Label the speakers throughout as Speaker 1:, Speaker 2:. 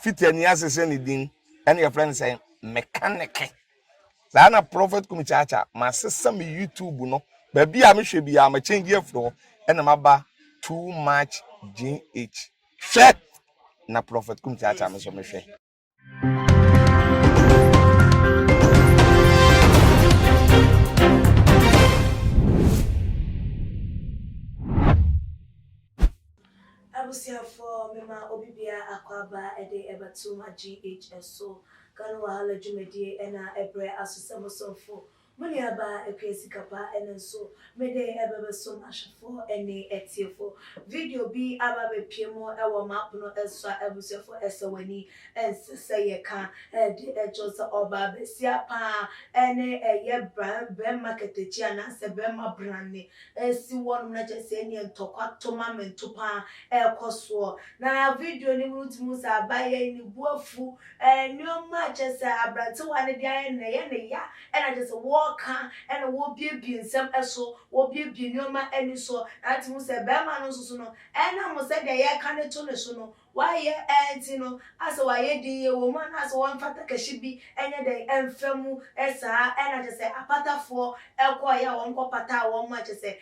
Speaker 1: fit any asese ni din and your friend say mechanic za na prophet kumichacha ma sesa me YouTube no ba bia me hwe bia ma change afro and maba too much gh hwe na prophet kumichacha me so me hwe
Speaker 2: Abusia for mema obibia akwaba ede eba too much GHS so kanu wahala jumedie ena ebre asusemo sonfo muni aba ekwesi kapa ena so mede ebebe so mashafo ene etiefo video bi aba be piemo ewo map no eswa abusia for esawani ensese ye ka de ejosa oba besia pa ene eye brand market echi anase be ma brand esi won na jese ene ntokwa toma mentopa ekoso na video ni mutimu sa abaye ni buafu nyoma jese abrante wane dia na ye ne ya ena jese woka ena wo biebie nsem eso wo biebie nyoma eni so atimu se be ma no so no ena mo se de ye ka ne to ne so no waye enti no ase waye di ye wo man ase won fata kashibi enye de emfemu esa ena jese apatafo ekoya won kopata won ma jese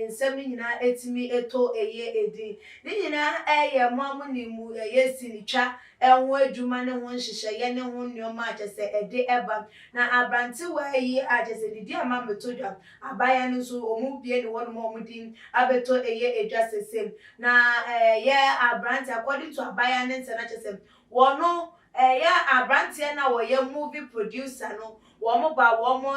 Speaker 2: nsem ni nyina etimi eto eye edi ni nyina eye mamu ni mu eye sinitwa enwo adwuma ne ho nhihye ye ne ho nyoma jese ede eba na abranti wayi ajese didi ama metodwa abaya no so omu bie ni won mo omudin abeto eye edwa sesem na ye abranti according to abaya ne ntena jese wono ya abranti na wo ye movie producer no womo ba womo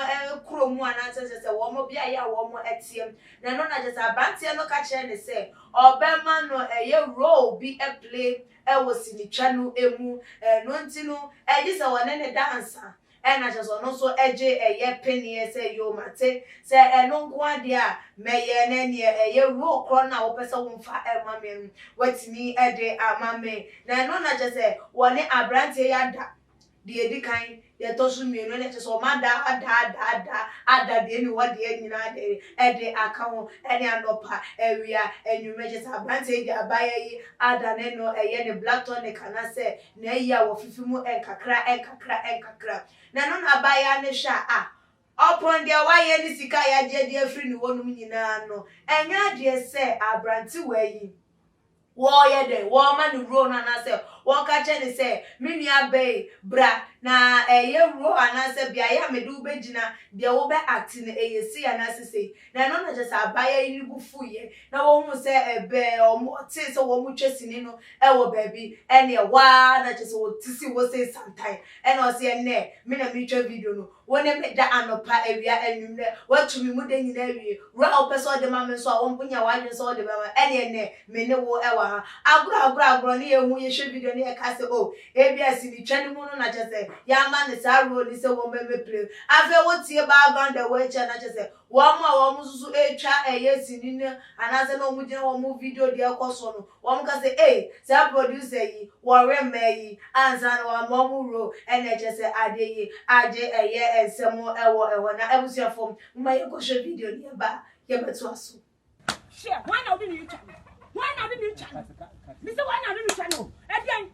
Speaker 2: kromu ananse se womo bia ya womo etiem na no na jese abranti no ka kire ne se obema no ye role bi a play wo sinitwa no emu no ntino jese wone ne dancer ena jeso no so eje eye penie se yo mate se eno nko ade a meye na ne eye role kro na wo pese wo mfa emame watimi ede amame na no na jese wone abranti ya da de edikan ye tosu mienu ne jeso ma da ada de ni wode nyina de ede aka ho ene anopa ewia enwume jese abranti de abaya yi ada ne no eye ne black tonic na se na iya wo fifimu enkakra na no na abaya ne hwa upon dia waye ni sika ya de afri ni wonum nyina no enya de se abranti wayi wo ye de wo ma ni ro na na se wo ka che ni se mini abai bra na eye ro anase bia ya medu begina de wo be act na eye si anase se na no na just abaya ni bufu ye na wo hu se ebe o ti se wo mu twesini no e wo baabi ene wa na just wo tisi wo se sometime ene o se ene me na me twa video no wo ne me da anopa ewia enwumre watumi mu de nyina wie ro o person de ma me so a wo mpunya wa dwen so de ba ene me ne wo e wa ha agro ni ehu ye hwe video ni e ka se o ebs ni twani mu no na just ya ma ne sa ro ni se wo meme play afa wo tie background the way cha na just wo ma wo mususu etwa eye sini ne anase na omu gina wo mu video de ekoso no wo mu ka se se producer yi wo rema yi ansa na wo ma mu ro ene just ade yi ade eye ensemo ewo na ebusia form ma ye ko hwe video ni ba ye beto aso
Speaker 3: share why now didn't you tell me why now didn't you tell me Mr. Why now didn't you tell me again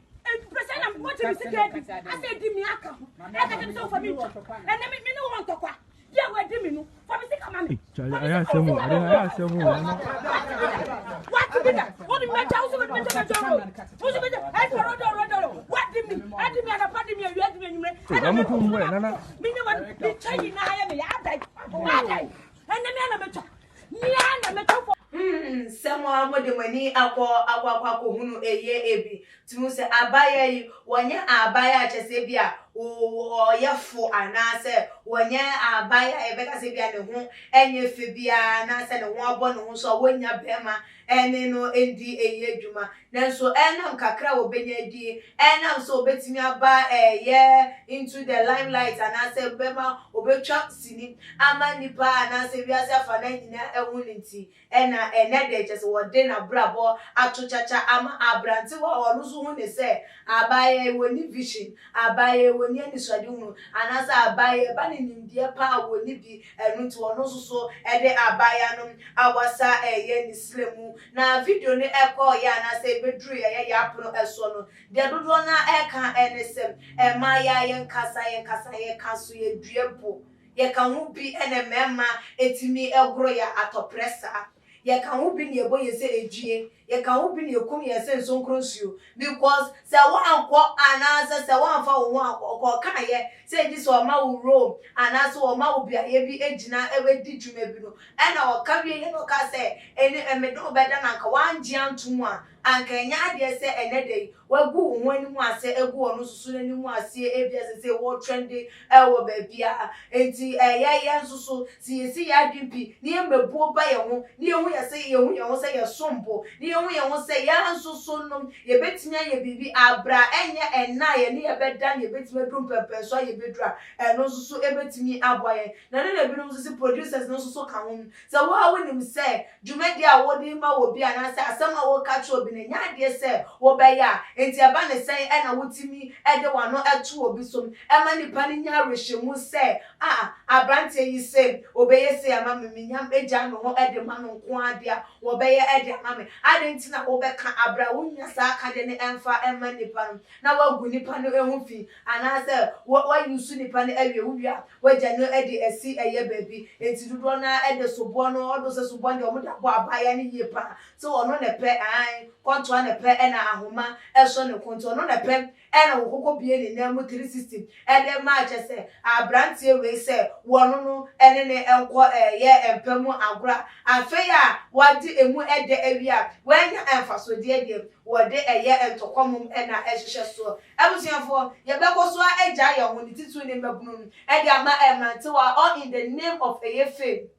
Speaker 3: present am what you say I said di mi aka I can so for me and me no want to kwa yeah we di mi no for me say come on
Speaker 4: Charlie I say mo
Speaker 3: what to be that what the matter also with me who's with the I for what di me I di me na pa di me you di me
Speaker 4: I'm come where nana
Speaker 3: me no want be trying na ya me ya dai and me na me for
Speaker 2: Semo amode mani akwa hunu eye ebi timu se abaya yi wonye abaya chese bia o yefo anase wonye abaya ebeka se bia ne ho enye fe bia na se ne ho abo ne ho so wonya bema ene no endi eye dwuma nanso enam kakra wo benya di enam so obetimi aba eye into the limelight anase bema obetwa sini ama nipa anase bia se afa na nyina ehu nti ena de just wode na brabo atochacha ama abranti wa onusu hu ne se abaye woni vision abaye oni ani so ade hu anasa abaye ba ne nimdie pa woni bi enu nti ono so ede abaya no awasa eye ni slemu na video ne ekọ ya na se bedru ye ya pono eso no de dodo na eka enesem ma ya ye kaso ye duepo ye kan hu bi ene mema etimi egro ya atopressa ye kan hu bi ne ebo ye se edue ye kan hu bi ne ekum ye se nsonkronsuo because se wa anko anasa se wa anfa wo anko kan ye se ji so ma wo ro anasa wo ma wo bia ye bi ejina ewe di dwuma bi no ena wo ka wie ye no ka se eni emedo beda na nka wan ji antum a anka nya ade se enede wagu wo ani mu ase egu ono susu ni mu ase ebia se wo trendy ewo ba bia enti ye nsusu si ya dwimpi ni embebuo ba ye ho ni ehu ye se ye sombo ni ehu ye ho se ya nsusu no ye betimia ye bibi abra enye enna ye ni ye beda ye betimia dum pepe so ye bedra eno nsusu ebetimi aboye na ne bi no nsusu producers no nsusu ka ho se wo awonim se dwumadi a wodi ma wo bia na se asem a wo ka cho bi ne nya de se wo be ya enti aba ne sen ena wotimi ede wano eto obi som ema nipa ni nya rehwemu se abrante yi se obeye se ama meminyam eja no ho ede ma no nko adea wo beye ede ama me ade nti na wo be ka abra wonya sa aka de ne emfa ema nipa no na wagu nipa no ehu fi ana se wa yusu nipa no ewe wua waja no ede esi eye baby enti dodo na ede sobo no odo se sobo de omo da bo abaya ne yepa so ono ne pe konto ne pe ena ahoma eso ne konto no ne pem ena wokoko bie ne na mu 360 ede ma che abrante we se wono no ene ne enko ye empemu agora afeya wadi emu ede awia wanya emfaso de wode eye entokomum ena ehhehye so abusiafo ye bekoso agya ye ho ni titu ne mabunu ede ama emante wa all in the name of fame,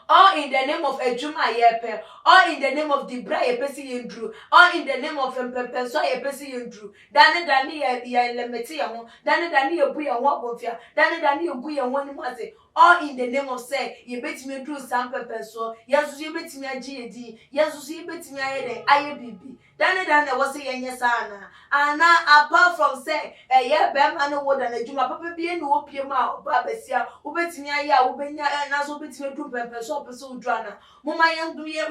Speaker 2: all in the name of ejuma yepe, all in the name of the bra yepesi yendru, all in the name of empepenso yepesi yendru. Dani ye lemeti ye ho, dani ye bu ye ho abofia, dani ye bu ye ho ni mase. All in the name of say ye betimi dru sam pepenso, yesu ye betimi agi edi, yesu ye betimi ayede aye bibi. Dani was say yenye sana. Ana apart from say ye be man wo da na ejuma papa bi enu opie ma ba besia, ubetimi aye a ubenya na so betimi dru pepenso person drana mama yandu ye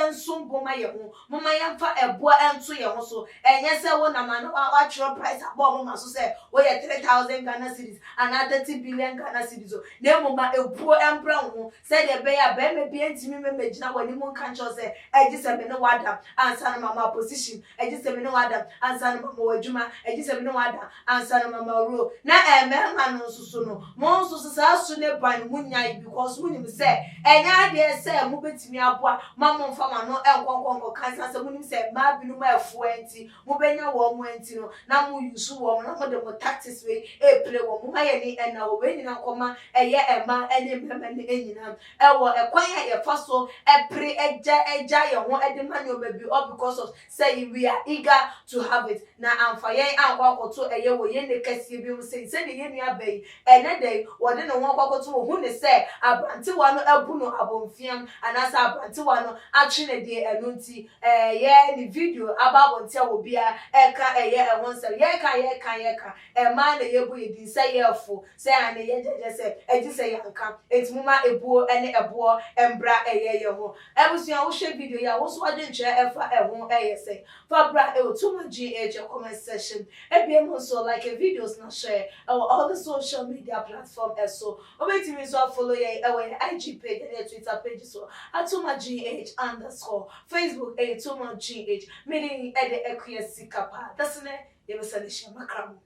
Speaker 2: nsumbo ma ye ho mama yamfa ebo ento ye ho so enye se wo na ma no wa chiro price abo mama so se wo ye 3000 Ghana cedis and 30 billion Ghana cedis so na mama ebuo empra ho se de be ya be me bi entimi me magina wani mu kan cho se eji se me no wada ansa na mama position eji se me no wada ansa na mama wadwuma eji se me no wada ansa na mama ro na ma no susu no mo susu sa su ne ban mu nyai because mu nim se enya de se mu betimi aboa mama mfama no enkonkonko kansa se mu nim se ma binu ma efu enti mu benya wo mu enti no na mu yusu wo na mo de mo tactics we play wo mu ma ye ni ena wo we ni na koma eye ema ene mema ni enyina ewo ekwan ya ye faso epre eja ye ho ede ma ni obabi all because of say we are eager to have it na amfa ye ankwa akoto eye wo ye ne kase bi mu say de ye nua bai ene de wo de no ho akoto wo hu ne se abante wa no abu no abonfiam anasa abante wa no atwe ne de enu nti ye ni video ababonte wo bia eka eye ehon se ye ka ma na ye bu ye din se ye fo se ane ye jeje se eji se yanka etimuma ebuo ene ebo embra eye ye ho ebusuan wo hwe video ya wo so ade nche efa ehon eye se fa bra e otuma gh comment section ebiem so like a videos na share all the social media platform so obetimi so follow ye IG page and Twitter page so atuma gh _ Facebook atuma gh meaning ede ekwesi kapa that's ne ye be salisha makramu.